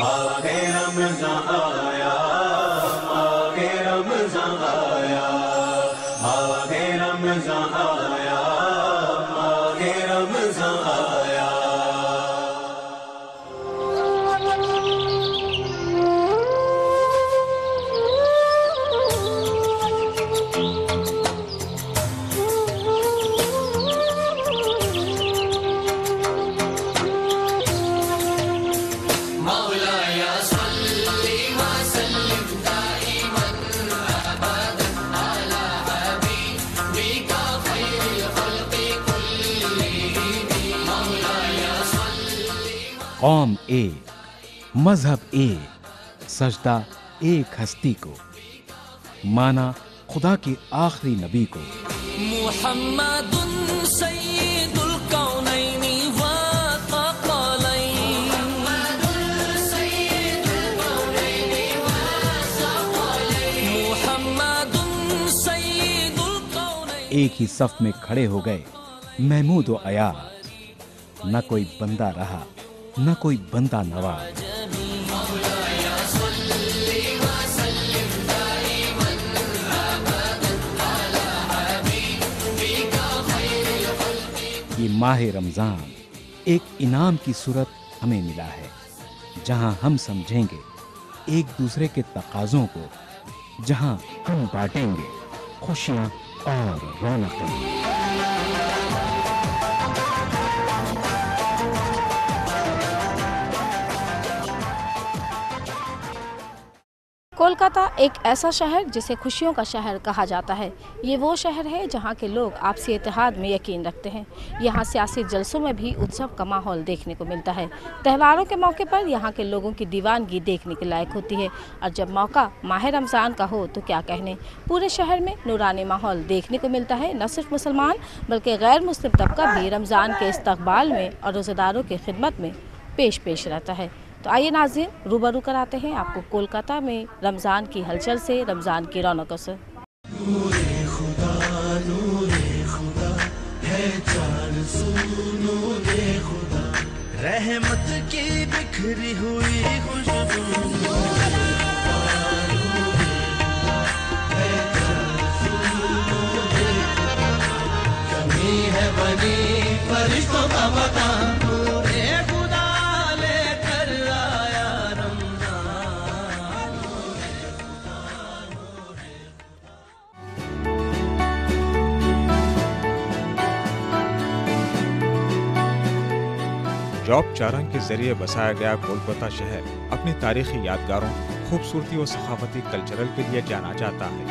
माहे रमज़ान आया, माहे रमज़ान आया, माहे रमज़ान आया, माहे रमज़ान आया। कौम एक, मजहब एक, सजदा एक हस्ती को, माना खुदा के आखिरी नबी को। मुहम्मदुन सय्यिदुल कौनैनि व थक़लैन, मुहम्मदुन सय्यिदुल कौनैन। एक ही सफ में खड़े हो गए महमूद व अयाज, न कोई बंदा रहा न कोई बंदा नवाज। ये माह रमजान एक इनाम की सूरत हमें मिला है, जहां हम समझेंगे एक दूसरे के तकाज़ों को, जहां हम बांटेंगे खुशियां और रौनकें। कोलकाता एक ऐसा शहर जिसे खुशियों का शहर कहा जाता है। ये वो शहर है जहाँ के लोग आपसी इत्तेहाद में यकीन रखते हैं। यहाँ सियासी जलसों में भी उत्सव का माहौल देखने को मिलता है। त्योहारों के मौके पर यहाँ के लोगों की दीवानगी देखने के लायक होती है, और जब मौका माह रमज़ान का हो तो क्या कहने, पूरे शहर में नूरानी माहौल देखने को मिलता है। न सिर्फ मुसलमान बल्कि गैर मुस्लिम तबका भी रमज़ान के इस्तकबाल में और रोज़ेदारों की खिदमत में पेश रहता है। तो आइए नाज़रीन, रूबरू कराते हैं आपको कोलकाता में रमज़ान की हलचल से, रमज़ान की रौनकों से। नूरे खुदा है चार सू, नूरे खुदा रहमत की बिखरी हुई खुशबू। कमी है बनी फरिश्तों का पता, जॉब चारंग के जरिए बसाया गया कोलकाता शहर अपनी तारीखी यादगारों, खूबसूरती और सखाफती कल्चरल के लिए जाना जाता है।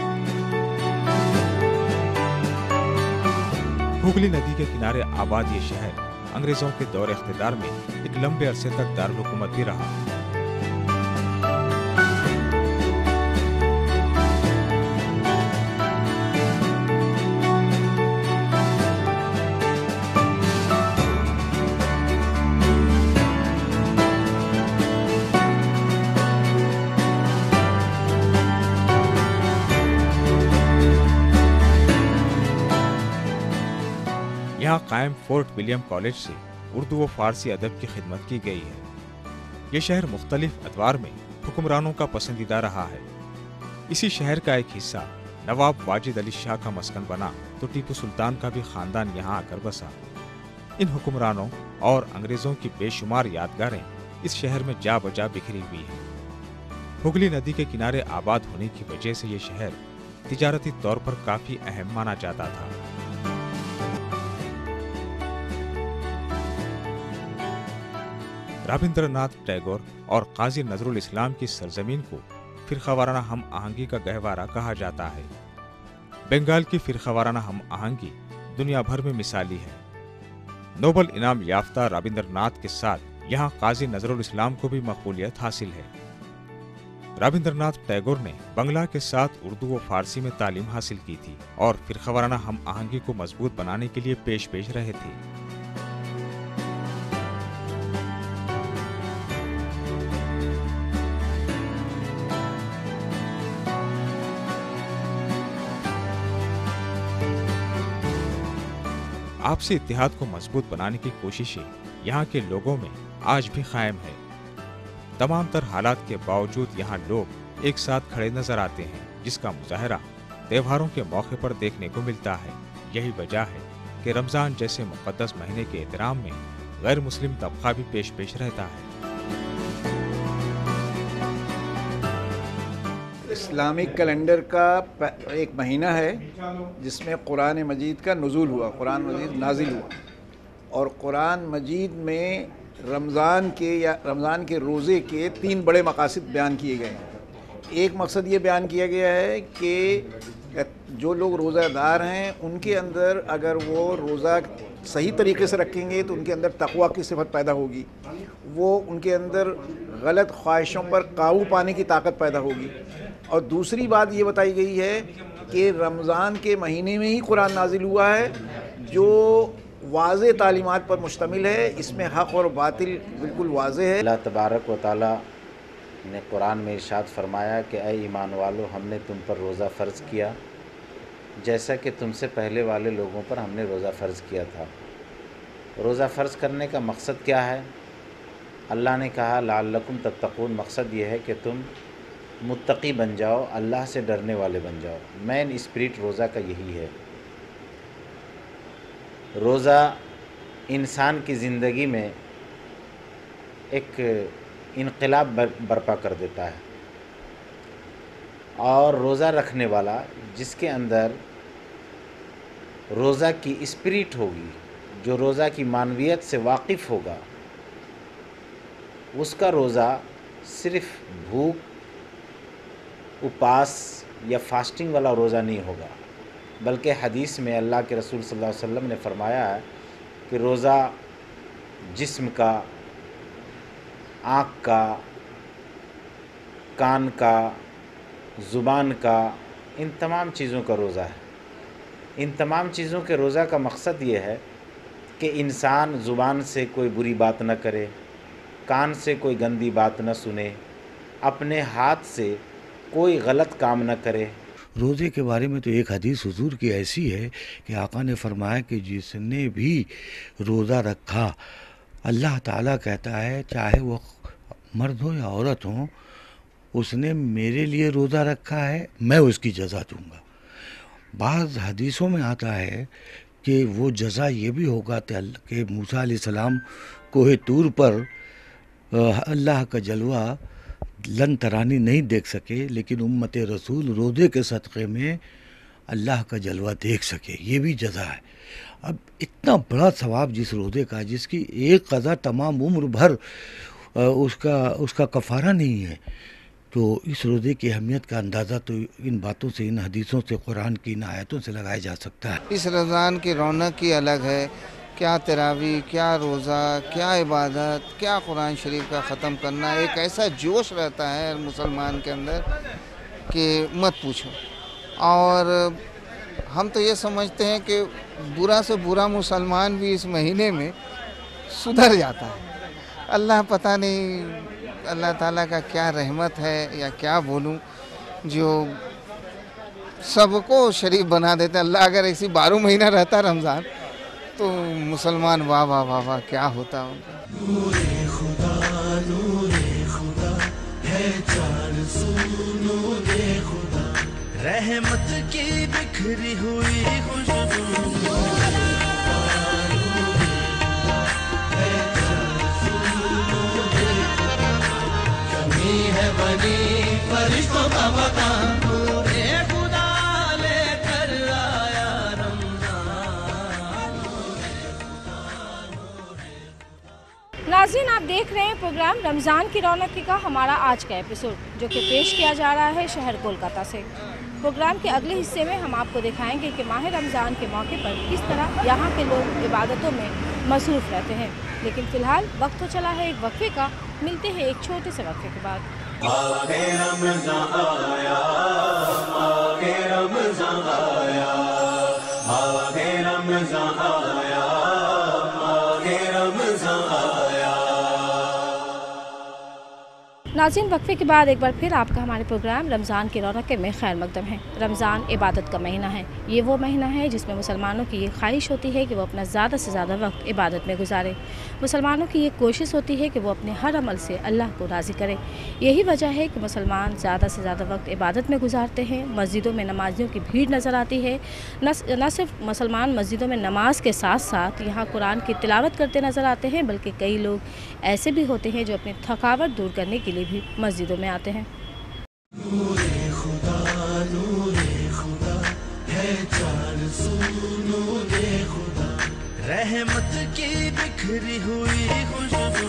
हुगली नदी के किनारे आबाद ये शहर अंग्रेजों के दौर इख्तिदार में एक लंबे अरसे तक दारुल-हुकूमत भी रहा। यहाँ कायम फोर्ट विलियम कॉलेज से उर्दू व फारसी अदब की खिदमत की गई है। ये शहर मुख्तलिफ अदवार में हुक्मरानों का पसंदीदा रहा है। इसी शहर का एक हिस्सा नवाब वाजिद अली शाह का मस्कन बना तो टीपू सुल्तान का भी खानदान यहाँ आकर बसा। इन हुक्मरानों और अंग्रेजों की बेशुमार यादगारें इस शहर में जा बजा बिखरी हुई हैं। हुगली नदी के किनारे आबाद होने की वजह से ये शहर तिजारती तौर पर काफी अहम माना जाता था। रविंद्रनाथ टैगोर और काजी नजरुल इस्लाम की सरजमीन को फिरकावाराना हम आहंगी का गहवारा कहा जाता है। बंगाल की फिरकावाराना हम आहंगी दुनिया भर में मिसाली है। नोबल इनाम याफ्ता रविंद्रनाथ के साथ यहाँ काजी नजरुल इस्लाम को भी मकबूलियत हासिल है। रविंद्रनाथ टैगोर ने बंगला के साथ उर्दू व फारसी में तालीम हासिल की थी और फिरकावाराना हम आहंगी को मजबूत बनाने के लिए पेश रहे थे। आपसी इत्तेहाद को मजबूत बनाने की कोशिशें यहाँ के लोगों में आज भी कायम है। तमाम तर हालात के बावजूद यहाँ लोग एक साथ खड़े नजर आते हैं, जिसका मुजाहरा त्योहारों के मौके पर देखने को मिलता है। यही वजह है कि रमजान जैसे मुक़द्दस महीने के एहतराम में गैर मुस्लिम तबका भी पेश पेश रहता है। इस्लामिक कैलेंडर का एक महीना है जिसमें कुरान मजीद का नुज़ूल हुआ, कुरान मजीद नाजिल हुआ, और कुरान मजीद में रमज़ान के रोज़े के 3 बड़े मकासद बयान किए गए हैं। एक मकसद ये बयान किया गया है कि जो लोग रोज़ादार हैं उनके अंदर अगर वो रोज़ा सही तरीके से रखेंगे तो उनके अंदर तक़वा की सिफत पैदा होगी, वो उनके अंदर गलत ख्वाहिशों पर काबू पाने की ताकत पैदा होगी। और दूसरी बात ये बताई गई है कि रमज़ान के महीने में ही कुरान नाजिल हुआ है जो वाज़े तालीमात पर मुश्तमिल है, इसमें हक़ और बातिल बिल्कुल वाज़े है। अल्लाह तबारक व तआला ने कुरान में इरशाद फरमाया कि ऐ ईमान वालों, हमने तुम पर रोज़ा फ़र्ज़ किया जैसा कि तुमसे पहले वाले लोगों पर हमने रोज़ा फ़र्ज़ किया था। रोज़ा फ़र्ज़ करने का मकसद क्या है? अल्लाह ने कहा लअल्लकुम तत्तक़ून, मकसद ये है कि तुम मुत्तक़ी बन जाओ, अल्लाह से डरने वाले बन जाओ। मेन स्पिरिट रोज़ा का यही है। रोज़ा इंसान की ज़िंदगी में एक इनक़िलाब बर्पा कर देता है, और रोज़ा रखने वाला जिसके अंदर रोज़ा की स्पिरिट होगी, जो रोज़ा की मानवियत से वाकिफ़ होगा, उसका रोज़ा सिर्फ़ भूख, उपवास या फास्टिंग वाला रोज़ा नहीं होगा, बल्कि हदीस में अल्लाह के रसूल सल्लल्लाहु अलैहि वसल्लम ने फरमाया है कि रोज़ा जिस्म का, आँख का, कान का, ज़ुबान का, इन तमाम चीज़ों का रोज़ा है। इन तमाम चीज़ों के रोज़ा का मकसद ये है कि इंसान ज़ुबान से कोई बुरी बात न करे, कान से कोई गंदी बात न सुने, अपने हाथ से कोई गलत काम न करे। रोज़े के बारे में तो एक हदीस हुजूर की ऐसी है कि आका ने फरमाया कि जिसने भी रोज़ा रखा, अल्लाह ताला कहता है चाहे वो मर्द हो या औरत हो, उसने मेरे लिए रोज़ा रखा है, मैं उसकी जज़ा दूंगा। बाज़ हदीसों में आता है कि वो जज़ा ये भी होगा कि मूसा अलैहिस्सलाम कोहे तूर पर अल्लाह का जलवा लन तरानी नहीं देख सके, लेकिन उम्मत रसूल रोज़े के सदक़े में अल्लाह का जलवा देख सके, ये भी जज़ा है। अब इतना बड़ा सवाब जिस रोज़े का, जिसकी एक क़ज़ा तमाम उम्र भर उसका कफ़ारा नहीं है, तो इस रोज़े की अहमियत का अंदाज़ा तो इन बातों से, इन हदीसों से, कुरान की इन आयतों से लगाया जा सकता है। इस रमज़ान की रौनक ही अलग है। क्या तरावी, क्या रोज़ा, क्या इबादत, क्या कुरान शरीफ का ख़त्म करना, एक ऐसा जोश रहता है मुसलमान के अंदर कि मत पूछो। और हम तो ये समझते हैं कि बुरा से बुरा मुसलमान भी इस महीने में सुधर जाता है। अल्लाह पता नहीं, अल्लाह ताला का क्या रहमत है या क्या बोलूं, जो सबको शरीफ बना देता है। अल्लाह अगर ऐसी 12 महीना रहता रमज़ान तो मुसलमान वाह वाह वाह वाह क्या होता उनका। नूरे खुदा है चार सू नूरे खुदा, रहमत की बिखरी हुई खुशबू। कमी है बनी फरिश्तों का मकान, नूरे खुदा लेकर आया रमज़ान। नाज़रीन, आप देख रहे हैं प्रोग्राम रमज़ान की रौनक का हमारा आज का एपिसोड, जो कि पेश किया जा रहा है शहर कोलकाता से। प्रोग्राम के अगले हिस्से में हम आपको दिखाएंगे कि माह रमज़ान के मौके पर किस तरह यहाँ के लोग इबादतों में मसरूफ़ रहते हैं। लेकिन फ़िलहाल वक्त तो चला है एक वक्फे का, मिलते हैं एक छोटे से वक्फे के बाद। आगे रमज़ान आया, आगे रमज़ान आया, आगे रमज़ान आया, आगे रमज़ान आया। नाज़रीन, वक्फे के बाद एक बार फिर आपका हमारे प्रोग्राम रमज़ान की रौनक में खैर मकदम है। रमज़ान इबादत का महीना है। ये वो महीना है जिसमें मुसलमानों की ये ख्वाहिश होती है कि वो अपना ज़्यादा से ज़्यादा वक्त इबादत में गुजारे। मुसलमानों की ये कोशिश होती है कि वो अपने हर अमल से अल्लाह को राज़ी करे। यही वजह है कि मुसलमान ज़्यादा से ज़्यादा वक्त इबादत में गुजारते हैं। मस्जिदों में नमाजियों की भीड़ नज़र आती है। न सिर्फ मुसलमान मस्जिदों में नमाज के साथ साथ यहाँ कुरान की तिलावत करते नज़र आते हैं, बल्कि कई लोग ऐसे भी होते हैं जो अपनी थकावट दूर करने के लिए भी मस्जिदों में आते हैं। नूरे खुदा है चार सू नूरे खुदा, रहमत की बिखरी हुई खुशबू।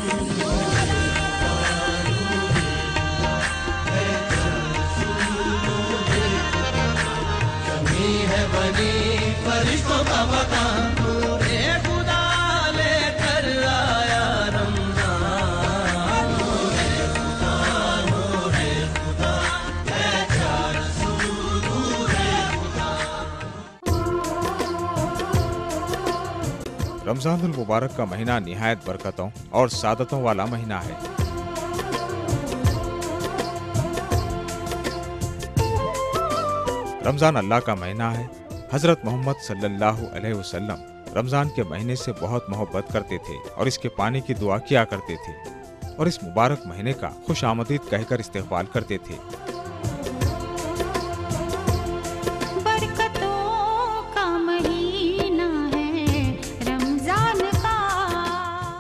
कमी है बनी फरिश्तों का मकान, नूरे खुदा लेकर आया रमजान। नूरे खुदा है चार सू नूरे खुदा। रमज़ानुल मुबारक का महीना निहायत बरकतों और सादतों वाला महीना है। रमज़ान अल्लाह का महीना है। हज़रत मोहम्मद सल्लल्लाहु अलैहि वसल्लम रमज़ान के महीने से बहुत मोहब्बत करते थे और इसके पानी की दुआ किया करते थे और इस मुबारक महीने का खुश आमदीद कहकर इस्तेक़बाल करते थे।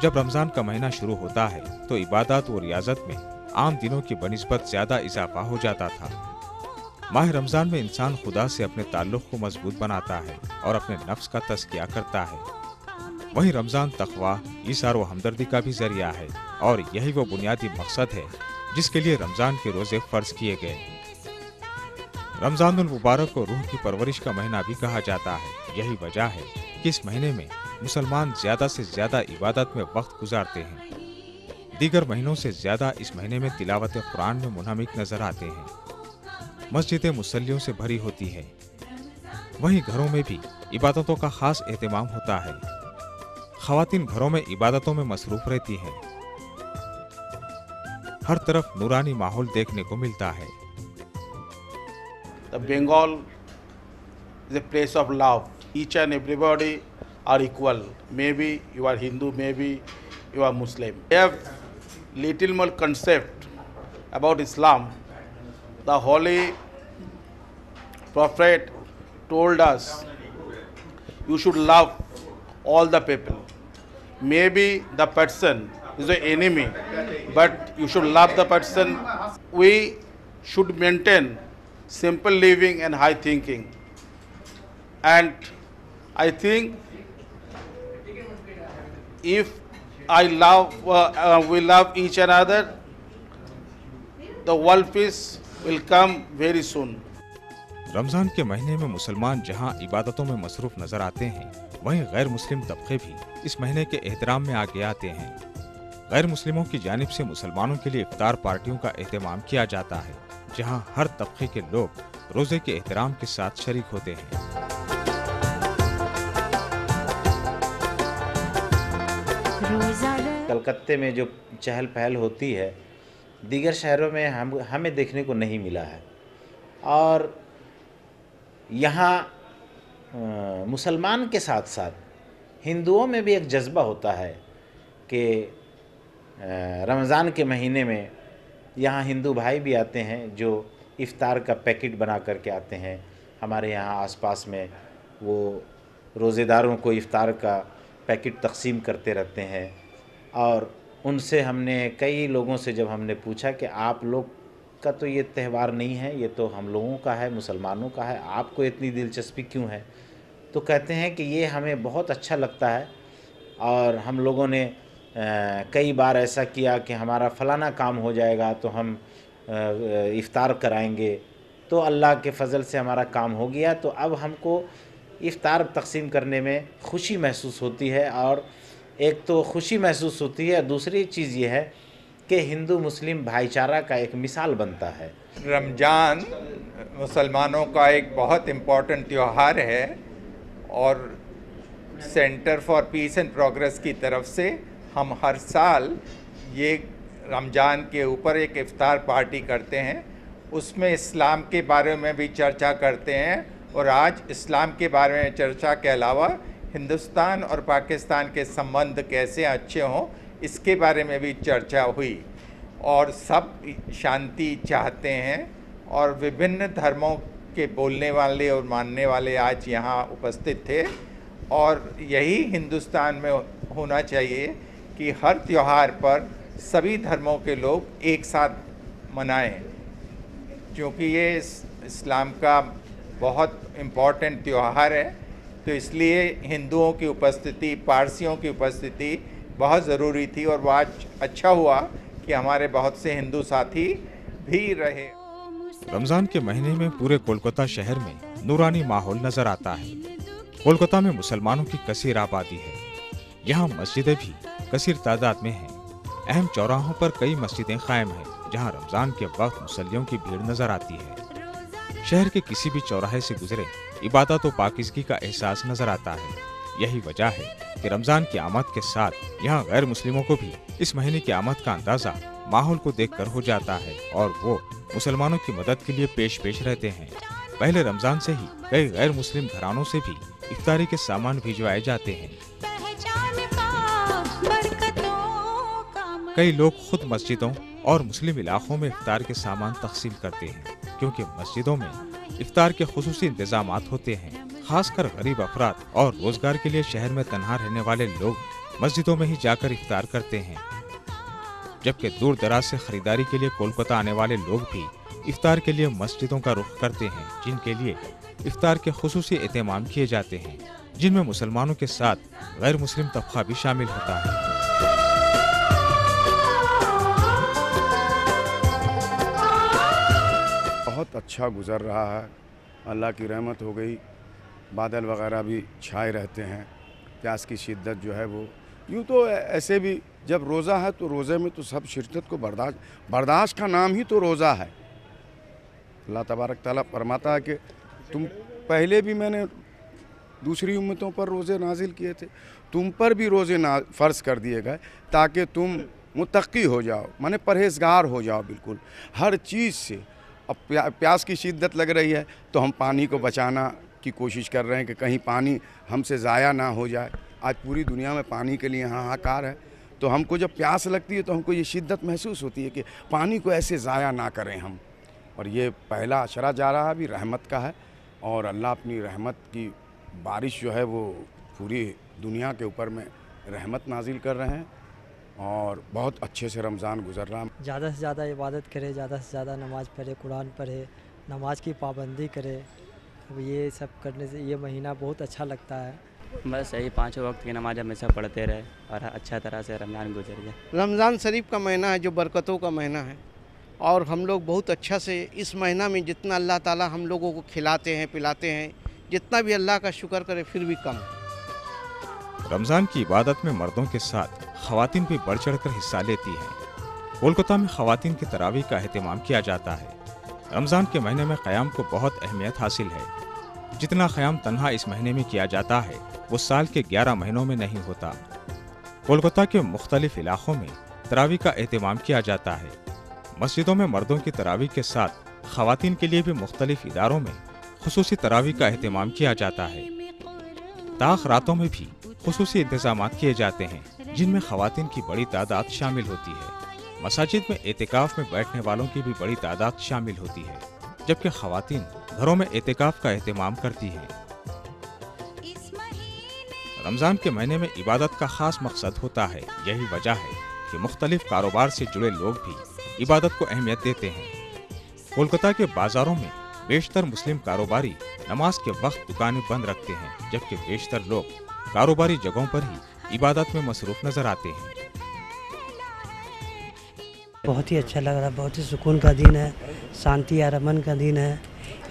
जब रमज़ान का महीना शुरू होता है तो इबादत और रियाजत में आम दिनों की बनिस्बत ज़्यादा इजाफा हो जाता था। माह रमज़ान में इंसान खुदा से अपने ताल्लुक़ को मजबूत बनाता है और अपने नफ्स का तज़किया करता है। वहीं रमज़ान तक़वा, ईसार व हमदर्दी का भी ज़रिया है और यही वो बुनियादी मकसद है जिसके लिए रमज़ान के रोज़े फ़र्ज किए गए। रमज़ानुल मुबारक को रूह की परवरिश का महीना भी कहा जाता है। यही वजह है कि इस महीने में मुसलमान ज़्यादा से ज़्यादा इबादत में वक्त गुजारते हैं। दीगर महीनों से ज़्यादा इस महीने में तिलावत कुरान में मुनहमिक नजर आते हैं। मस्जिदें मुसल्लियों से भरी होती है। वहीं घरों में भी इबादतों का खास एहतमाम होता है। ख़वातीन घरों में इबादतों में मसरूफ रहती हैं। हर तरफ नूरानी माहौल देखने को मिलता है। The Bengal is a place of love. Each and everybody are equal. Maybe you are Hindu, maybe you are Muslim. We have little more concept about Islam. The Holy Prophet told us you should love all the people. Maybe the person is an enemy, but you should love the person. We should maintain simple living and high thinking. And I think if we love each another, the world peace will come very soon. Ramzan के महीने में मुसलमान जहां इबादतों में मसरूफ नजर आते हैं, वहीं गैर मुस्लिम तबके भी इस महीने के एहतराम में आगे आते हैं। गैर मुस्लिमों की जानिब से मुसलमानों के लिए इफ्तार पार्टियों का एहतमाम किया जाता है, जहां हर तबके के लोग रोजे के एहतराम के साथ शरीक होते हैं। कलकत्ते में जो चहल पहल होती है दीगर शहरों में हमें देखने को नहीं मिला है। और यहाँ मुसलमान के साथ साथ हिंदुओं में भी एक जज्बा होता है कि रमज़ान के महीने में यहाँ हिंदू भाई भी आते हैं जो इफ़्तार का पैकेट बना करके आते हैं। हमारे यहाँ आसपास में वो रोज़ेदारों को इफ़्तार का पैकेट तकसीम करते रहते हैं। और उनसे हमने कई लोगों से जब हमने पूछा कि आप लोग का तो ये त्यौहार नहीं है, ये तो हम लोगों का है, मुसलमानों का है, आपको इतनी दिलचस्पी क्यों है? तो कहते हैं कि ये हमें बहुत अच्छा लगता है और हम लोगों ने कई बार ऐसा किया कि हमारा फ़लाना काम हो जाएगा तो हम इफ़्तार कराएंगे, तो अल्लाह के फ़ज़ल से हमारा काम हो गया। तो अब हमको इफ़्तार तकसीम करने में खुशी महसूस होती है। और एक तो खुशी महसूस होती है, दूसरी चीज़ ये है कि हिंदू मुस्लिम भाईचारा का एक मिसाल बनता है। रमज़ान मुसलमानों का एक बहुत इम्पॉर्टेंट त्यौहार है और centre for piece and progress की तरफ से हम हर साल ये रमज़ान के ऊपर एक इफ्तार पार्टी करते हैं, उसमें इस्लाम के बारे में भी चर्चा करते हैं। और आज इस्लाम के बारे में चर्चा के अलावा हिंदुस्तान और पाकिस्तान के संबंध कैसे अच्छे हों, इसके बारे में भी चर्चा हुई। और सब शांति चाहते हैं और विभिन्न धर्मों के बोलने वाले और मानने वाले आज यहाँ उपस्थित थे। और यही हिंदुस्तान में होना चाहिए कि हर त्यौहार पर सभी धर्मों के लोग एक साथ मनाएं, क्योंकि ये इस्लाम का बहुत इम्पॉर्टेंट त्यौहार है। तो इसलिए हिंदुओं की उपस्थिति, पारसियों की उपस्थिति बहुत ज़रूरी थी। और वो आज अच्छा हुआ कि हमारे बहुत से हिंदू साथी भी रहे। रमज़ान के महीने में पूरे कोलकाता शहर में नूरानी माहौल नजर आता है। कोलकाता में मुसलमानों की कसीर आबादी है। यहाँ मस्जिदें भी कसीर तादाद में हैं। अहम चौराहों पर कई मस्जिदें कायम हैं, जहाँ रमज़ान के वक्त मुसल्लियों की भीड़ नजर आती है। शहर के किसी भी चौराहे से गुजरे इबादत और पाकीज़गी का एहसास नजर आता है। यही वजह है कि रमज़ान की आमद के साथ यहाँ गैर मुस्लिमों को भी इस महीने की आमद का अंदाज़ा माहौल को देखकर हो जाता है और वो मुसलमानों की मदद के लिए पेश रहते हैं। पहले रमज़ान से ही कई गैर मुस्लिम घरानों से भी इफ्तारी के सामान भिजवाए जाते हैं। कई लोग खुद मस्जिदों और मुस्लिम इलाकों में इफ्तार के सामान तकसीम करते हैं, क्योंकि मस्जिदों में इफ्तार के खुसूसी इंतजामात होते हैं। खासकर गरीब अफराद और रोजगार के लिए शहर में तन्हा रहने वाले लोग मस्जिदों में ही जाकर इफ्तार करते हैं, जबकि दूर दराज से खरीदारी के लिए कोलकाता आने वाले लोग भी इफ्तार के लिए मस्जिदों का रुख करते हैं, जिनके लिए इफ्तार के खुसूसी एहतमाम किए जाते हैं, जिनमें मुसलमानों के साथ गैर मुस्लिम तबका भी शामिल होता है। बहुत अच्छा गुजर रहा है, अल्लाह की रहमत हो गई। बादल वगैरह भी छाए रहते हैं। प्यास की शिद्दत जो है वो यूँ तो ऐसे भी जब रोज़ा है तो रोज़े में तो सब शिद्दत को बर्दाश्त का नाम ही तो रोज़ा है। अल्लाह तबारक ताला फरमाता है कि तुम पहले भी मैंने दूसरी उम्मतों पर रोज़े नाजिल किए थे, तुम पर भी रोज़े फ़र्ज़ कर दिए गए ताकि तुम मुत्तक़ी हो जाओ, माने परहेज़गार हो जाओ बिल्कुल हर चीज़ से। अब प्यास की शिद्दत लग रही है तो हम पानी को बचाना की कोशिश कर रहे हैं कि कहीं पानी हमसे ज़ाया ना हो जाए। आज पूरी दुनिया में पानी के लिए हाहाकार है, तो हमको जब प्यास लगती है तो हमको ये शिद्दत महसूस होती है कि पानी को ऐसे ज़ाया ना करें हम। और ये पहला अशरा जा रहा भी रहमत का है और अल्लाह अपनी रहमत की बारिश जो है वो पूरी दुनिया के ऊपर में रहमत नाजिल कर रहे हैं और बहुत अच्छे से रमज़ान गुजर रहा है। ज़्यादा से ज़्यादा इबादत करे, ज़्यादा से ज़्यादा नमाज़ पढ़े, कुरान पढ़े, नमाज की पाबंदी करे। अब ये सब करने से ये महीना बहुत अच्छा लगता है। बस यही 5 वक्त की नमाज हमेशा पढ़ते रहे और अच्छा तरह से रमज़ान गुजर गया। रमज़ान शरीफ का महीना है जो बरकतों का महीना है और हम लोग बहुत अच्छा से इस महीना में जितना अल्लाह ताला हम लोगों को खिलाते हैं पिलाते हैं, जितना भी अल्लाह का शुक्र करे फिर भी कम है। रमज़ान की इबादत में मर्दों के साथ ख़वातीन भी बढ़ चढ़ कर हिस्सा लेती हैं। कोलकाता में ख़वातीन की तरावी का एहतमाम किया जाता है। रमज़ान के महीने में क़याम को बहुत अहमियत हासिल है। जितना क़याम तन्हा इस महीने में किया जाता है वो साल के 11 महीनों में नहीं होता। कोलकाता के मुख्तलिफ इलाक़ों में तरावी का एहतमाम किया जाता है। मस्जिदों में मर्दों की तरावी के साथ ख़वातीन के लिए भी मुख्तलिफ इदारों में खुसूसी तरावी का एहतमाम किया जाता है। ताख़ रातों में भी खुसूसी इंतजाम किए जाते हैं, जिनमें ख़वातीन की बड़ी तादाद शामिल होती है। मसाजिद में एतिकाफ में बैठने वालों की भी बड़ी तादाद शामिल होती है, जबकि ख़वातीन घरों में एतिकाफ का एहतमाम करती हैं। रमज़ान के महीने में इबादत का ख़ास मकसद होता है। यही वजह है कि मुख्तलिफ कारोबार से जुड़े लोग भी इबादत को अहमियत देते हैं। कोलकाता के बाज़ारों में बेशतर मुस्लिम कारोबारी नमाज के वक्त दुकानें बंद रखते हैं, जबकि बेशतर लोग कारोबारी जगहों पर ही इबादत में मसरूफ़ नज़र आते हैं। बहुत ही अच्छा लग रहा है, बहुत ही सुकून का दिन है, शांति और अमन का दिन है।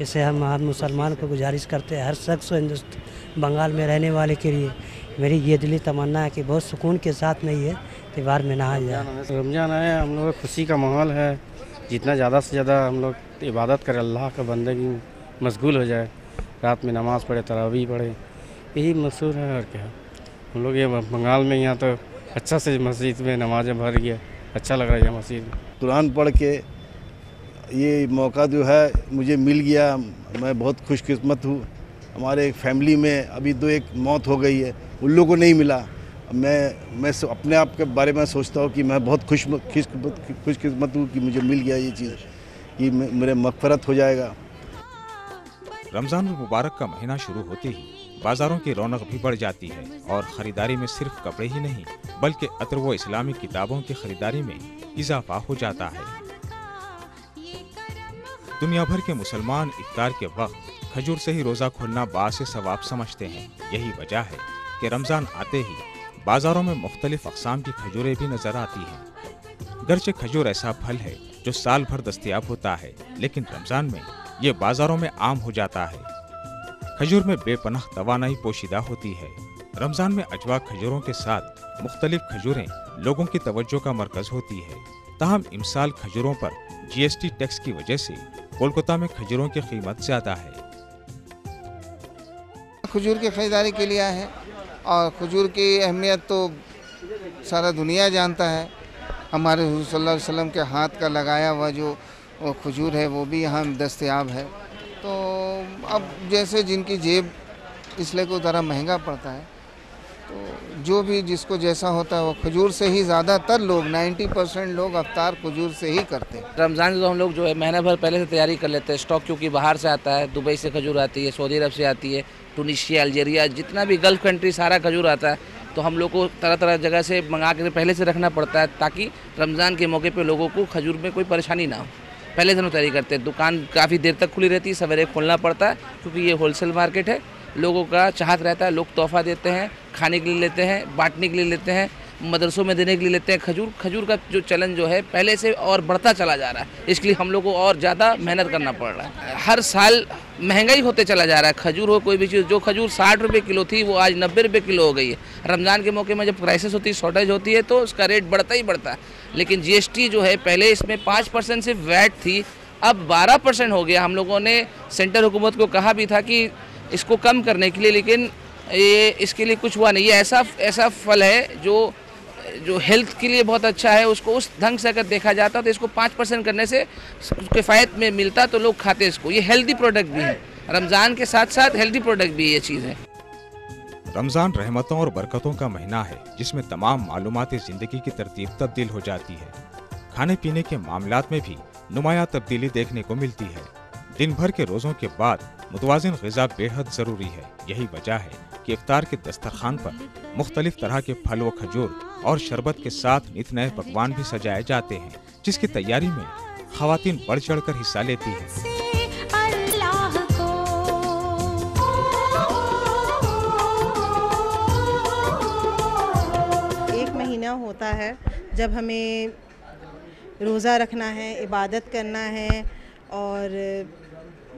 इसे हम मुसलमान को गुजारिश करते हैं, हर शख्स हिंदुस्तान बंगाल में रहने वाले के लिए मेरी ये दिली तमन्ना है कि बहुत सुकून के साथ में ये त्यौहार मनाया जाए। रमज़ान आया, हम लोग खुशी का माहौल है। जितना ज़्यादा से ज़्यादा हम लोग इबादत करें, अल्लाह का बंदगी मशगूल हो जाए, रात में नमाज़ पढ़े, तरावी पढ़े, यही मशहूर है। और क्या हम लोग ये बंगाल में यहाँ तो अच्छा से मस्जिद में नमाज़ें भर गया, अच्छा लग रहा है ये मस्जिद में। कुरान पढ़ के ये मौका जो है मुझे मिल गया, मैं बहुत खुशकिस्मत हूँ। हमारे फैमिली में अभी 2-1 मौत हो गई है, उन लोगों को नहीं मिला। मैं अपने आप के बारे में सोचता हूँ कि मैं बहुत खुशकिस्मत हूँ कि मुझे मिल गया ये चीज़, कि मेरे मग़फ़रत हो जाएगा। रमज़ान मुबारक का महीना शुरू होते ही बाज़ारों की रौनक भी बढ़ जाती है और ख़रीदारी में सिर्फ कपड़े ही नहीं बल्कि अतर व इस्लामी किताबों की खरीदारी में इजाफा हो जाता है। दुनिया भर के मुसलमान इफ्तार के वक्त खजूर से ही रोज़ा खोलना बासे सवाब समझते हैं। यही वजह है कि रमज़ान आते ही बाज़ारों में मुख्तलिफ अक़साम की खजूरें भी नज़र आती हैं। गर्चे खजूर ऐसा फल है जो साल भर दस्तयाब होता है, लेकिन रमज़ान में ये बाज़ारों में आम हो जाता है। खजूर में बेपनाह तवानाई पोशीदा होती है। रमज़ान में अजवा खजूरों के साथ मुख्तलिफ खजूरें लोगों की तवज्जो का मरकज़ होती है। ताहम इमसाल खजूरों पर GST टैक्स की वजह से कोलकाता में खजूरों की कीमत ज़्यादा है। खजूर की ख़रीदारी के लिए आए हैं और खजूर की अहमियत तो सारा दुनिया जानता है। हमारे हुज़ूर सल्लल्लाहु अलैहि वसल्लम के हाथ का लगाया हुआ जो खजूर है वो भी यहाँ दस्तयाब है। तो अब जैसे जिनकी जेब इसलिए को ज़रा महंगा पड़ता है, तो जो भी जिसको जैसा होता है वो खजूर से ही ज़्यादातर लोग 90% लोग अफ्तार खजूर से ही करते हैं। रमज़ान की तो हम लोग जो है महीना भर पहले से तैयारी कर लेते हैं। स्टॉक क्योंकि बाहर से आता है, दुबई से खजूर आती है, सऊदी अरब से आती है, टूनिशिया, अल्जीरिया, जितना भी गल्फ़ कंट्री सारा खजूर आता है। तो हम लोग को तरह तरह जगह से मंगा के पहले से रखना पड़ता है ताकि रमज़ान के मौके पे लोगों को खजूर में कोई परेशानी ना हो। पहले से हम तैयारी करते हैं। दुकान काफ़ी देर तक खुली रहती है, सवेरे खोलना पड़ता है क्योंकि ये होलसेल मार्केट है। लोगों का चाहत रहता है, लोग तोहफ़ा देते हैं, खाने के लिए लेते हैं, बांटने के लिए लेते हैं, मदरसों में देने के लिए लेते हैं। खजूर का जो चलन जो है पहले से और बढ़ता चला जा रहा है, इसलिए हम लोग को और ज़्यादा मेहनत करना पड़ रहा है। हर साल महंगाई होते चला जा रहा है। खजूर हो कोई भी चीज़, जो खजूर 60 रुपये किलो थी वो आज 90 रुपये किलो हो गई है। रमज़ान के मौके में जब क्राइसिस होती है, शॉर्टेज होती है, तो उसका रेट बढ़ता ही बढ़ता है। लेकिन GST जो है पहले इसमें 5% सिर्फ वैट थी, अब 12% हो गया। हम लोगों ने सेंट्रल हुकूमत को कहा भी था कि इसको कम करने के लिए, लेकिन ये इसके लिए कुछ हुआ नहीं। ये ऐसा फल है जो हेल्थ के लिए बहुत अच्छा है। उसको उस ढंग से अगर देखा जाता तो इसको 5% करने से किफ़ायत में मिलता तो लोग खाते इसको। ये हेल्दी प्रोडक्ट भी है, रमज़ान के साथ साथ हेल्दी प्रोडक्ट भी ये चीज़ है। रमज़ान रहमतों और बरकतों का महीना है जिसमें तमाम मालूमात ज़िंदगी की तरतीब तब्दील हो जाती है। खाने पीने के मामलात में भी नुमाया तब्दीली देखने को मिलती है। दिन भर के रोज़ों के बाद मुतवाज़िन ग़िज़ा बेहद ज़रूरी है। यही वजह है कि इफ्तार के दस्तरखान पर मुख्तलिफ तरह के फल व खजूर और शरबत के साथ नित नए पकवान भी सजाए जाते हैं, जिसकी तैयारी में ख़वातीन बढ़ चढ़ कर हिस्सा लेती हैं। एक महीना होता है जब हमें रोज़ा रखना है, इबादत करना है और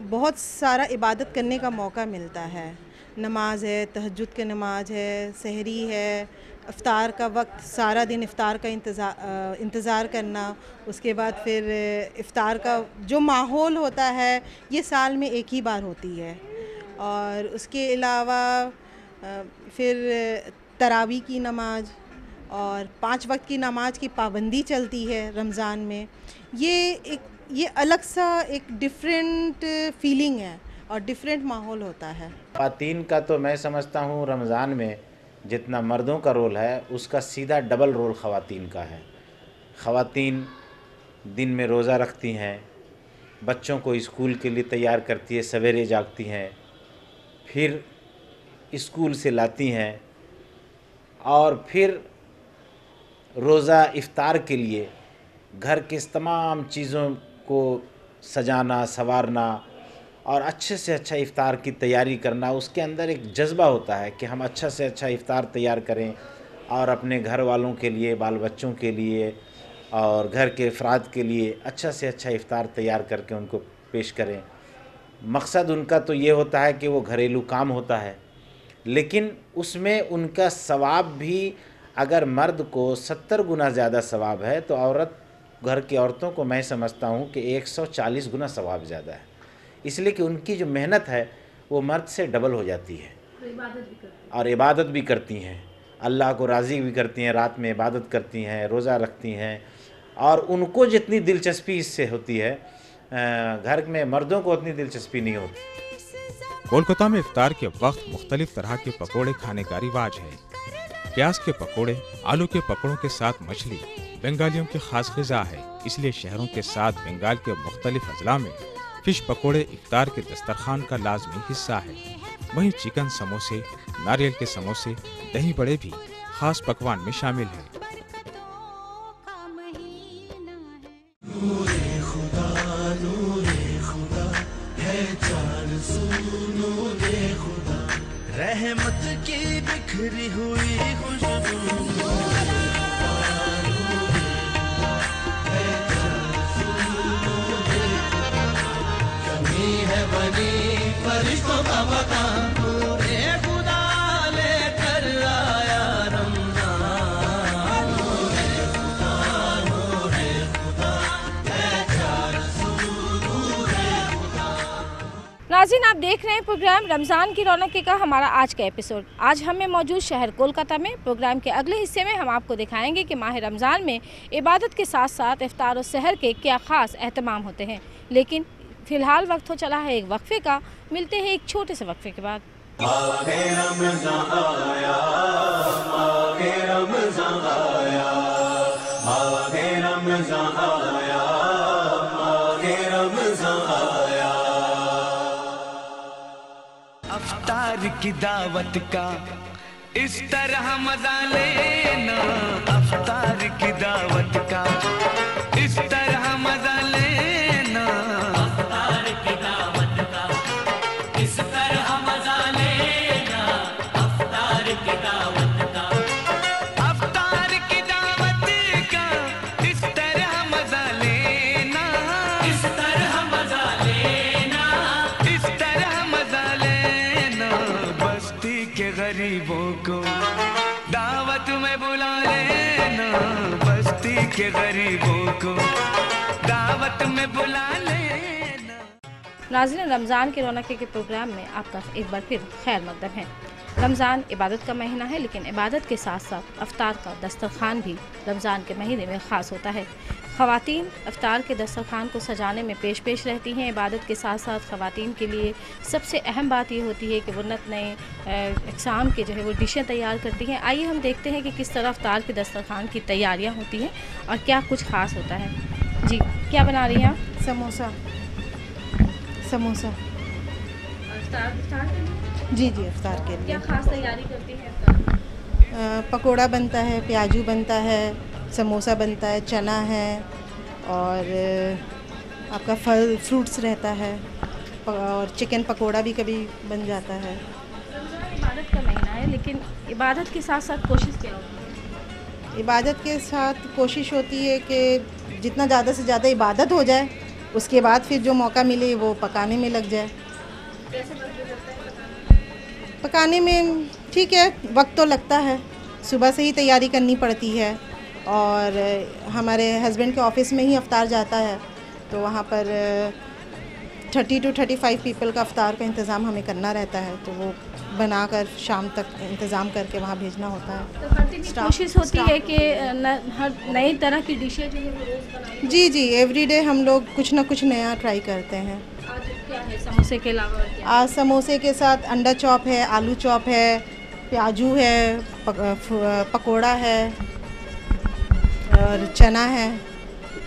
बहुत सारा इबादत करने का मौका मिलता है। नमाज है, तहज्जुद की नमाज है, सहरी है, इफ्तार का वक्त, सारा दिन इफ्तार का इंतज़ार करना, उसके बाद फिर इफ्तार का जो माहौल होता है ये साल में एक ही बार होती है। और उसके अलावा फिर तरावी की नमाज और 5 वक्त की नमाज की पाबंदी चलती है रमज़ान में। ये अलग सा एक डिफरेंट फीलिंग है और डिफरेंट माहौल होता है। ख़वातीन का तो मैं समझता हूँ रमज़ान में जितना मर्दों का रोल है उसका सीधा डबल रोल ख़वातीन का है। ख़वातीन दिन में रोज़ा रखती हैं, बच्चों को स्कूल के लिए तैयार करती है, सवेरे जागती हैं, फिर स्कूल से लाती हैं और फिर रोज़ा इफ्तार के लिए घर के तमाम चीज़ों को सजाना, संवारना और अच्छे से अच्छा इफ्तार की तैयारी करना। उसके अंदर एक जज्बा होता है कि हम अच्छा से अच्छा इफ्तार तैयार करें और अपने घर वालों के लिए, बाल बच्चों के लिए और घर के अफराद के लिए अच्छा से अच्छा इफ्तार तैयार करके उनको पेश करें। मकसद उनका तो ये होता है कि वो घरेलू काम होता है, लेकिन उसमें उनका सवाब भी अगर मर्द को 70 गुना ज़्यादा सवाब है तो घर की औरतों को मैं समझता हूँ कि 140 गुना सवाब ज़्यादा है। इसलिए कि उनकी जो मेहनत है वो मर्द से डबल हो जाती है और इबादत भी करती हैं, अल्लाह को राज़ी भी करती हैं, रात में इबादत करती हैं, रोज़ा रखती हैं और उनको जितनी दिलचस्पी इससे होती है घर में मर्दों को उतनी दिलचस्पी नहीं होती। कोलकाता में इफ्तार के वक्त मुख्तलिफ तरह के पकोड़े खाने का रिवाज है। प्याज के पकोड़े, आलू के पकौड़ों के साथ मछली बंगालियों की खास ग़िज़ा है, इसलिए शहरों के साथ बंगाल के मुख्तलिफ अजला में फिश पकोड़े इफ्तार के दस्तरखान का लाजमी हिस्सा है। वहीं चिकन समोसे, नारियल के समोसे, दही बड़े भी खास पकवान में शामिल है। रहमत की बिखरी हुई खुशबू, कमी है बनी फरिश्तों का मकान, नूरे खुदा लेकर आया रमजान, नूरे खुदा है चार सू, नूरे खुदा। नाज़रीन, आप देख रहे हैं प्रोग्राम रमज़ान की रौनक का हमारा आज का एपिसोड। आज हमें मौजूद शहर कोलकाता में। प्रोग्राम के अगले हिस्से में हम आपको दिखाएंगे कि माह रमज़ान में इबादत के साथ साथ इफ्तार और सहर के क्या ख़ास एहतमाम होते हैं। लेकिन फ़िलहाल वक्त हो चला है एक वक्फे का। मिलते हैं एक छोटे से वक्फे के बाद। अफ्तार की दावत का इस तरह मजा लेना, अफ्तार की दावत का इस तरह मजा लेना, अफ्तार की दावत का इस तरह मजा लेना, अफ्तार की दावत का, अफ्तार की दावत का इस तरह मजा लेना, इस तरह मजा लेना, इस तरह मजा लेना, बस्ती के गरीबों को दावत में बुला लेना, बस्ती के गरीबों को दावत में बुला लेना। नाज़रीन, रमज़ान की रौनक के प्रोग्राम में आपका एक बार फिर खैर मकदम है। रमज़ान इबादत का महीना है, लेकिन इबादत के साथ साथ अफ्तार का दस्तरखान भी रमज़ान के महीने में ख़ास होता है। ख़वातीन अफ्तार के दस्तरखान को सजाने में पेश रहती हैं। इबादत के साथ साथ ख़वातीन के लिए सबसे अहम बात ये होती है कि वो नए इक़साम के जो है वो डिशें तैयार करती हैं। आइए हम देखते हैं कि किस तरह अफ्तार के दस्तरखान की तैयारियाँ होती हैं और क्या कुछ ख़ास होता है। जी, क्या बना रही हैं आप? समोसा। समोसा अफ्तार जी जी, अफ्तार के लिए क्या ख़ास तैयारी करती हैं? पकोड़ा बनता है, प्याजू बनता है, समोसा बनता है, चना है और आपका फल फ्रूट्स रहता है और चिकन पकोड़ा भी कभी बन जाता है। इबादत का महीना है, लेकिन इबादत के साथ साथ कोशिश क्या होती है? इबादत के साथ कोशिश होती है कि जितना ज़्यादा से ज़्यादा इबादत हो जाए, उसके बाद फिर जो मौका मिले वो पकाने में लग जाए। पकाने में ठीक है, वक्त तो लगता है, सुबह से ही तैयारी करनी पड़ती है और हमारे हस्बैंड के ऑफिस में ही अफ्तार जाता है, तो वहाँ पर 30 to 35 पीपल का अफ्तार का इंतज़ाम हमें करना रहता है, तो वो बनाकर शाम तक इंतज़ाम करके वहाँ भेजना होता है। तो हर दिन कोशिश होती है कि हर नई तरह की डिशें जो है वो रोज़ बनाएं। जी जी, एवरीडे हम लोग कुछ ना कुछ नया ट्राई करते हैं। आज क्या है समोसे के अलावा? आज समोसे के साथ अंडा चॉप है, आलू चॉप है, प्याजू है, पकोड़ा है और चना है।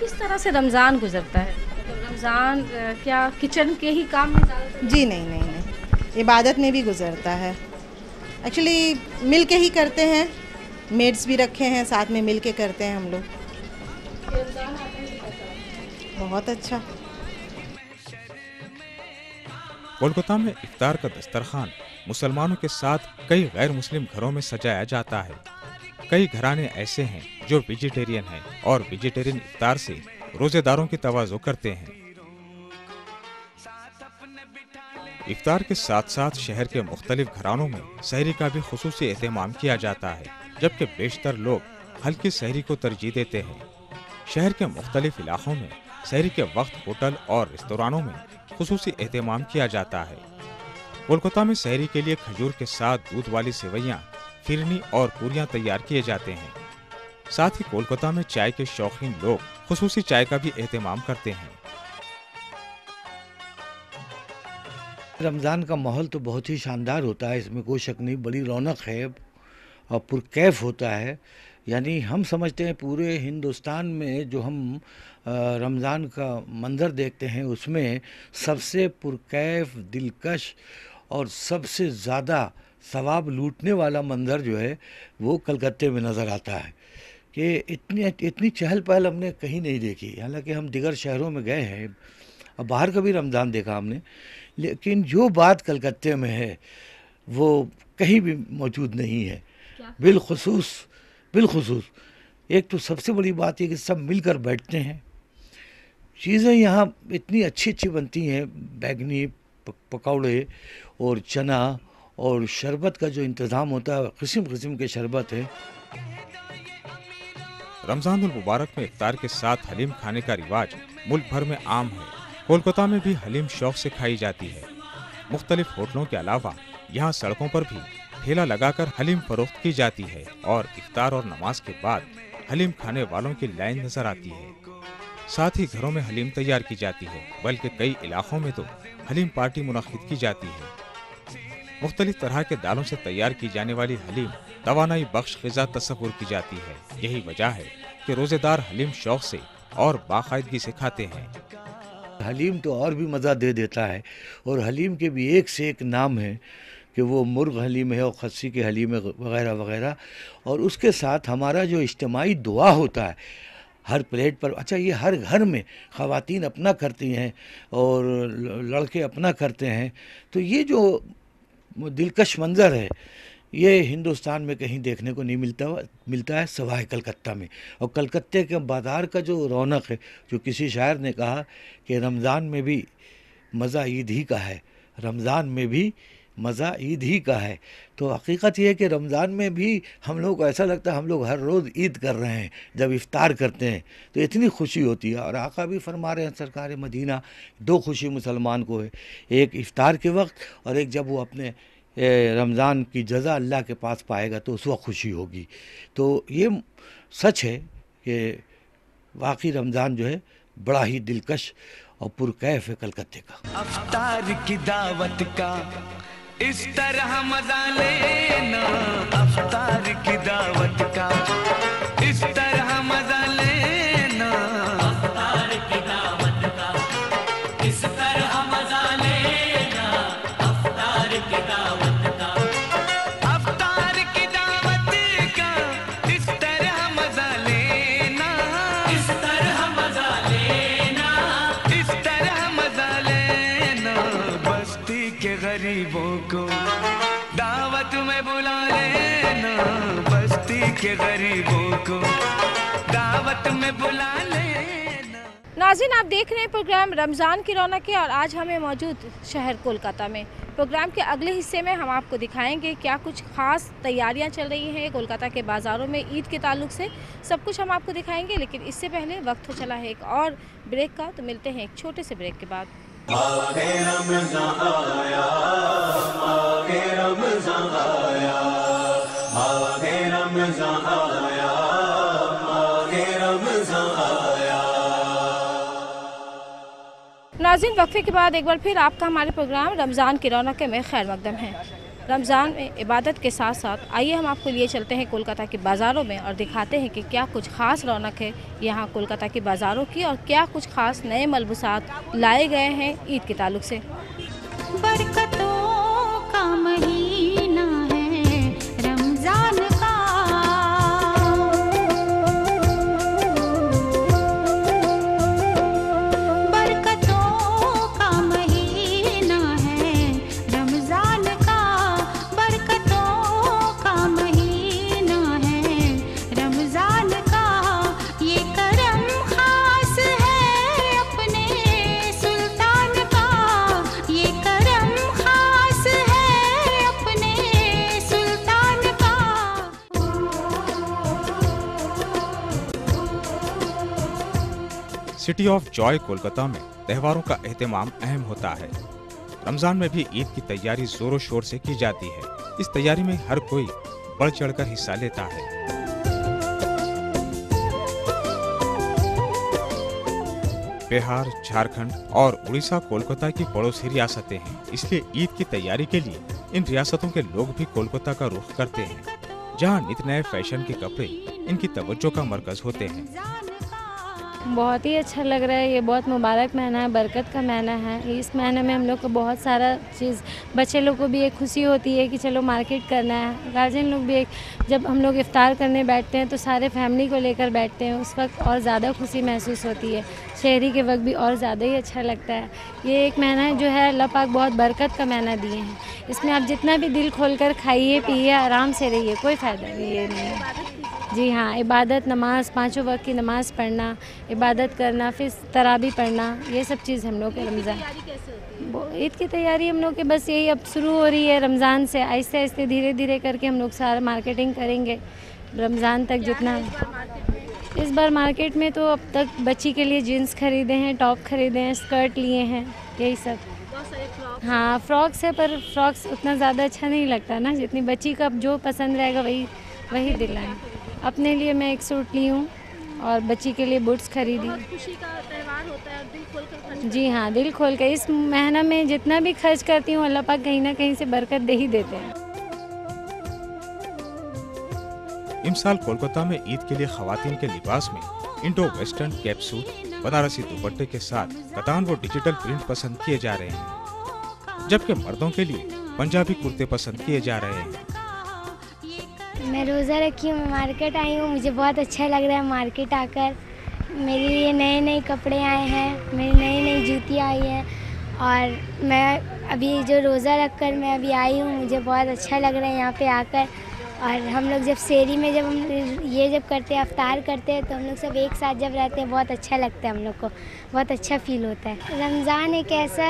किस तरह से रमज़ान गुजरता है? मतलब रमज़ान क्या किचन के ही काम में ज़्यादा? जी नहीं, इबादत में भी गुजरता है। एक्चुअली मिल के ही करते हैं, मेड्स भी रखे हैं, साथ में मिल के करते हैं हम लोग। बहुत अच्छा। कोलकाता में इफ्तार का दस्तरखान मुसलमानों के साथ कई गैर मुस्लिम घरों में सजाया जाता है। कई घराने ऐसे हैं जो वेजिटेरियन हैं और वेजिटेरियन इफ्तार से रोजेदारों की तवाज़ो करते हैं। इफ्तार के साथ साथ शहर के मुख्तलिफ घरानों में सहरी का भी खुसूसी एहतमाम किया जाता है, जबकि बेशतर लोग हल्की सहरी को तरजीह देते हैं। शहर के मुख्तलिफ इलाकों में सहरी के वक्त होटल और रेस्तोरानों में खुसूसी एहतमाम किया जाता है। कोलकाता में सहरी के लिए खजूर के साथ दूध वाली सेवैयाँ, फिरनी और पूरियाँ तैयार किए जाते हैं। साथ ही कोलकाता में चाय के शौकीन लोग खुसूसी चाय का भी एहतमाम करते हैं। रमज़ान का माहौल तो बहुत ही शानदार होता है, इसमें कोई शक नहीं। बड़ी रौनक है और पुरकैफ होता है। यानी हम समझते हैं पूरे हिंदुस्तान में जो हम रमज़ान का मंज़र देखते हैं उसमें सबसे पुरकैफ, दिलकश और सबसे ज़्यादा सवाब लूटने वाला मंज़र जो है वो कलकत्ते में नज़र आता है कि इतनी चहल पहल हमने कहीं नहीं देखी। हालांकि हम दिगर शहरों में गए हैं और बाहर का भी रमज़ान देखा हमने, लेकिन जो बात कलकत्ते में है वो कहीं भी मौजूद नहीं है। बिलखुसूस एक तो सबसे बड़ी बात है कि सब मिलकर बैठते हैं। चीज़ें यहाँ इतनी अच्छी अच्छी बनती हैं, बैगनी पकौड़े और चना और शरबत का जो इंतज़ाम होता है, किस्म किस्म के शरबत है। रमज़ानुल मुबारक में इफ्तार के साथ हलीम खाने का रिवाज मुल्क भर में आम है। कोलकाता में भी हलीम शौक से खाई जाती है। मुख्तलिफ होटलों के अलावा यहाँ सड़कों पर भी ठेला लगाकर हलीम फरोख्त की जाती है और इफ्तार और नमाज के बाद हलीम खाने वालों की लाइन नजर आती है। साथ ही घरों में हलीम तैयार की जाती है, बल्कि कई इलाकों में तो हलीम पार्टी मुनक्किद की जाती है। मुख्तलिफ तरह के दालों से तैयार की जाने वाली हलीम तवानाई बख्श ग़िज़ा तस्वुर की जाती है। यही वजह है कि रोज़ेदार हलीम शौक से और बाकायदगी से खाते हैं। हलीम तो और भी मज़ा दे देता है और हलीम के भी एक से एक नाम है कि वो मुर्ग हलीम है और खस्सी के हलीम है वगैरह वगैरह। और उसके साथ हमारा जो इज्तिमाई दुआ होता है हर प्लेट पर, अच्छा ये हर घर में ख़वातीन अपना करती हैं और लड़के अपना करते हैं, तो ये जो दिलकश मंज़र है ये हिंदुस्तान में कहीं देखने को नहीं मिलता है सिवाय कलकत्ता में। और कलकत्ते के बाज़ार का जो रौनक है, जो किसी शायर ने कहा कि रमज़ान में भी मज़ा ईद ही का है, रमज़ान में भी मज़ा ईद ही का है। तो हकीकत ये है कि रमज़ान में भी हम लोग को ऐसा लगता है हम लोग हर रोज़ ईद कर रहे हैं। जब इफ्तार करते हैं तो इतनी खुशी होती है। और आका भी फरमा रहे हैं सरकार मदीना, दो खुशी मुसलमान को है, एक इफ्तार के वक्त और एक जब वो अपने रमज़ान की जज़ा अल्लाह के पास पाएगा तो उस वक्त खुशी होगी। तो ये सच है कि वाकई रमज़ान जो है बड़ा ही दिलकश और पुरकैफ है कलकत्ते का। अफ्तार की दावत का इस तरह मजा लेना, अफ्तार की दावत का इस तरह मजा लेना, अफ्तार की दावत का इस तरह मजा लेना, अफ्तार की दावत का, अफ्तार की दावत का इस तरह मजा लेना, इस तरह मजा लेना, इस तरह मजा लेना। बस्ती के गरीबों को दावत में बुला लेना, बस्ती के गरीबों को दावत में बुला लेना। नाज़रीन, आप देख रहे हैं प्रोग्राम रमज़ान की रौनक है और आज हमें मौजूद शहर कोलकाता में। प्रोग्राम के अगले हिस्से में हम आपको दिखाएंगे क्या कुछ ख़ास तैयारियां चल रही हैं कोलकाता के बाज़ारों में ईद के ताल्लुक से। सब कुछ हम आपको दिखाएंगे, लेकिन इससे पहले वक्त हो चला है एक और ब्रेक का। तो मिलते हैं एक छोटे से ब्रेक के बाद। आगे रमज़ान आया, आगे रमज़ान आया, आगे रमज़ान आया, आगे रमज़ान आया। नाज़रीन, वक्फे के बाद एक बार फिर आपका हमारे प्रोग्राम रमज़ान की रौनक में खैर मकदम है। रमज़ान में इबादत के साथ साथ आइए हम आपको लिए चलते हैं कोलकाता के बाज़ारों में और दिखाते हैं कि क्या कुछ ख़ास रौनक है यहाँ कोलकाता के बाज़ारों की और क्या कुछ ख़ास नए मलबूसात लाए गए हैं ईद के ताल्लुक से। बरकतों का महीना है रमज़ान का, बरकतों का महीना है रमज़ान का, बरकतों का महीना है रमज़ान का। ये करम खास है अपने सुल्तान का, ये करम खास है अपने सुल्तान का। सिटी ऑफ जॉय कोलकाता में त्योहारों का एहतमाम अहम होता है। रमज़ान में भी ईद की तैयारी जोरों शोर से की जाती है। इस तैयारी में हर कोई बढ़ चढ़कर हिस्सा लेता है। बिहार, झारखंड और उड़ीसा कोलकाता की पड़ोसी रियासतें हैं, इसलिए ईद की तैयारी के लिए इन रियासतों के लोग भी कोलकाता का रुख करते हैं, जहां नित नए फैशन के कपड़े इनकी तवज्जो का मरकज होते हैं। बहुत ही अच्छा लग रहा है। ये बहुत मुबारक महीना है, बरकत का महीना है। इस महीने में हम लोग को बहुत सारा चीज़, बच्चे लोग को भी एक खुशी होती है कि चलो मार्केट करना है। गार्जियन लोग भी जब हम लोग इफ्तार करने बैठते हैं तो सारे फैमिली को लेकर बैठते हैं, उस वक्त और ज़्यादा खुशी महसूस होती है। शहरी के वक्त भी और ज़्यादा ही अच्छा लगता है। ये एक महीना जो है अल्लाह पाक बहुत बरकत का महीना दिए हैं। इसमें आप जितना भी दिल खोल कर खाइए पिए, आराम से रहिए, कोई फ़ायदा नहीं ये नहीं है। जी हाँ, इबादत, नमाज, 5 वक्त की नमाज़ पढ़ना, इबादत करना, फिर तरावी पढ़ना, ये सब चीज़ हम लोग के रमज़ान। ईद की तैयारी हम लोग के बस यही अब शुरू हो रही है रमज़ान से, आहिस्ते आहिस्ते धीरे धीरे करके हम लोग सारा मार्केटिंग करेंगे रमज़ान तक जितना। इस बार मार्केट में तो अब तक बच्ची के लिए जीन्स खरीदे हैं, टॉप खरीदे हैं, स्कर्ट लिए हैं, यही सब। हाँ, फ्रॉक्स है, पर फ्रॉक्स उतना ज़्यादा अच्छा नहीं लगता ना, जितनी बच्ची का जो पसंद रहेगा वही दिलाएं। अपने लिए मैं एक सूट ली हूँ और बच्ची के लिए बूट्स खरीदी। खुशी का त्यौहार होता है, दिल खोल कर खर्च। जी हाँ, दिल खोल कर। इस महीना में जितना भी खर्च करती हूँ अल्लाह पाक कहीं ना कहीं से बरकत दे ही देते हैं। इस साल कोलकाता में ईद के लिए खवातीन के लिबास में Indo western cap suit, Banarasi दुपट्टे के साथ कतान व डिजिटल प्रिंट पसंद किए जा रहे हैं, जबकि मर्दों के लिए पंजाबी कुर्ते पसंद किए जा रहे हैं। मैं रोज़ा रखी हूँ, मैं मार्केट आई हूँ, मुझे बहुत अच्छा लग रहा है मार्केट आकर। मेरे लिए नए नए कपड़े आए हैं, मेरी नई नई जूतियाँ आई हैं, और मैं अभी जो रोज़ा रख कर मैं अभी आई हूँ, मुझे बहुत अच्छा लग रहा है यहाँ पे आकर। और हम लोग जब शहरी में जब हम जब करते हैं, अफ्तार करते हैं, तो हम लोग सब एक साथ जब रहते हैं बहुत अच्छा लगता है, हम लोग को बहुत अच्छा फील होता है। रमज़ान एक ऐसा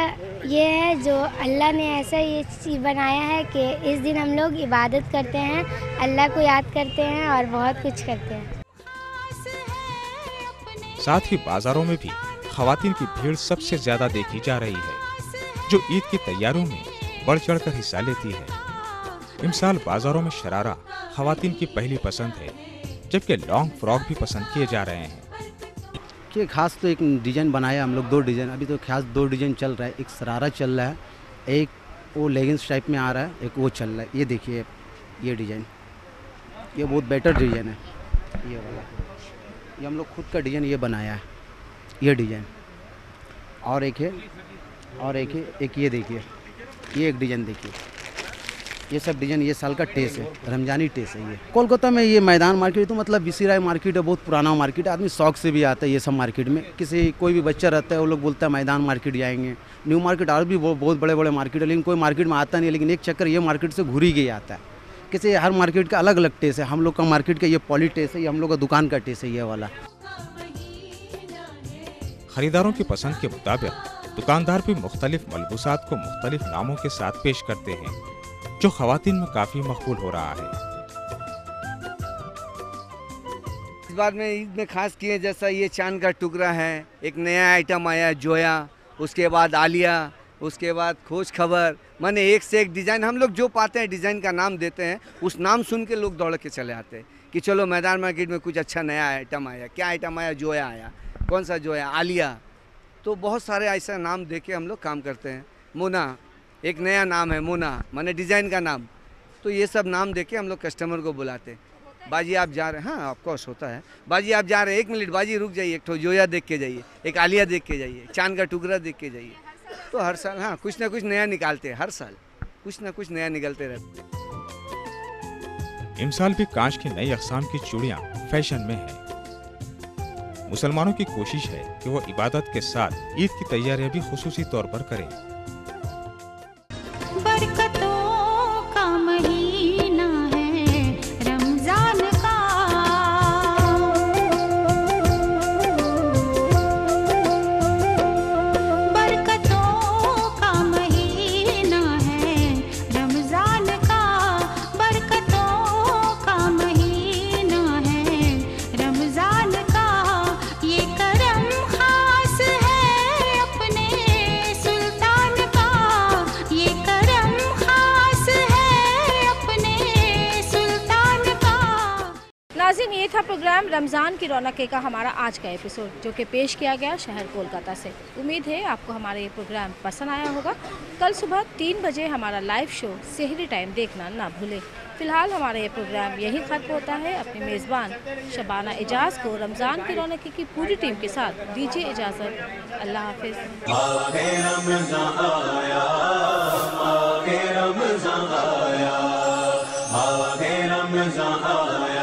ये है जो अल्लाह ने ऐसा ये चीज़ बनाया है कि इस दिन हम लोग इबादत करते हैं, अल्लाह को याद करते हैं और बहुत कुछ करते हैं। साथ ही बाजारों में भी खवातीन की भीड़ सबसे ज्यादा देखी जा रही है, जो ईद की तैयारियों में बढ़ चढ़कर हिस्सा लेती है। इस साल बाजारों में शरारा खवातीन की पहली पसंद है, जबकि लॉन्ग फ्रॉक भी पसंद किए जा रहे हैं। कि खास तो एक डिज़ाइन बनाया हम लोग, 2 डिज़ाइन, अभी तो खास 2 डिज़ाइन चल रहा है। एक शरारा चल रहा है, एक वो लेगिंग्स टाइप में आ रहा है, एक वो चल रहा है। ये देखिए ये डिज़ाइन, ये बहुत बेटर डिज़ाइन है। ये वाला ये हम लोग खुद का डिज़ाइन ये बनाया है, ये डिज़ाइन। और एक है, एक ये देखिए, ये एक डिज़ाइन देखिए। ये सब डिज़ाइन ये साल का टेस्ट है, रमजानी टेस्ट है। ये कोलकाता में ये मैदान मार्केट तो मतलब विसीराय मार्केट है, बहुत पुराना मार्केट है, आदमी शौक से भी आता है ये सब मार्केट में। कोई भी बच्चा रहता है वो लोग बोलता है मैदान मार्केट जाएंगे। न्यू मार्केट और भी बहुत बड़े बड़े मार्केट है, लेकिन कोई मार्केट में आता नहीं है। लेकिन एक चक्कर ये मार्केट से घूर ही गई आता है। हर मार्केट का अलग अलग टेस्ट है। हम लोग का मार्केट का ये पॉली टेस्ट है, ये हम लोग का दुकान का टेस्ट है ये वाला। खरीदारों की पसंद के मुताबिक दुकानदार भी मुख्तलिफ मलबूसात को मुख्तलिफ नामों के साथ पेश करते हैं, जो खवातीन में काफी मकबूल हो रहा है। इस बार में ईद में खास किए जैसा ये चांद का टुकड़ा है, एक नया आइटम आया जोया, उसके बाद आलिया, उसके बाद खोज खबर, माने एक से एक डिज़ाइन हम लोग जो पाते हैं डिज़ाइन का नाम देते हैं। उस नाम सुन के लोग दौड़ के चले आते हैं कि चलो मैदान मार्केट में कुछ अच्छा नया आइटम आया। क्या आइटम आया? जोया आया। कौन सा जोया? आलिया। तो बहुत सारे ऐसा नाम दे के हम लोग काम करते हैं। मोना एक नया नाम है, मोना माने डिज़ाइन का नाम। तो ये सब नाम दे के हम लोग कस्टमर को बुलाते हैं। बाजी आप जा रहे हैं? हाँ ऑफकोर्स होता है। बाजी आप जा रहे हैं, 1 मिनट बाजी रुक जाइए, एक तो जोया देख के जाइए, एक आलिया देख के जाइए, चांद का टुकड़ा देख के जाइए। तो हर साल हाँ कुछ ना कुछ नया निकालते हैं, हर साल कुछ ना कुछ नया निकलते रहते हैं। इस साल भी कांच की नई अक़साम की चूड़ियाँ फैशन में है। मुसलमानों की कोशिश है कि वो इबादत के साथ ईद की तैयारियां भी खुसूसी तौर पर करें। बरकतों का महीना है रमजान का, बरकतों का महीना है रमजान का, बरकतों का महीना है रमजान का। ये करम खास है अपने सुल्तान था प्रोग्राम रमज़ान की रौनक का हमारा आज का एपिसोड, जो कि पेश किया गया शहर कोलकाता से। उम्मीद है आपको हमारा ये प्रोग्राम पसंद आया होगा। कल सुबह 3 बजे हमारा लाइव शो सेहरी टाइम देखना ना भूलें। फ़िलहाल हमारा ये प्रोग्राम यही ख़त्म होता है। अपने मेज़बान शबाना एजाज़ को रमज़ान की रौनक की पूरी टीम के साथ दीजिए इजाज़त। अल्लाह हाफ़िज़। रमज़ान आया,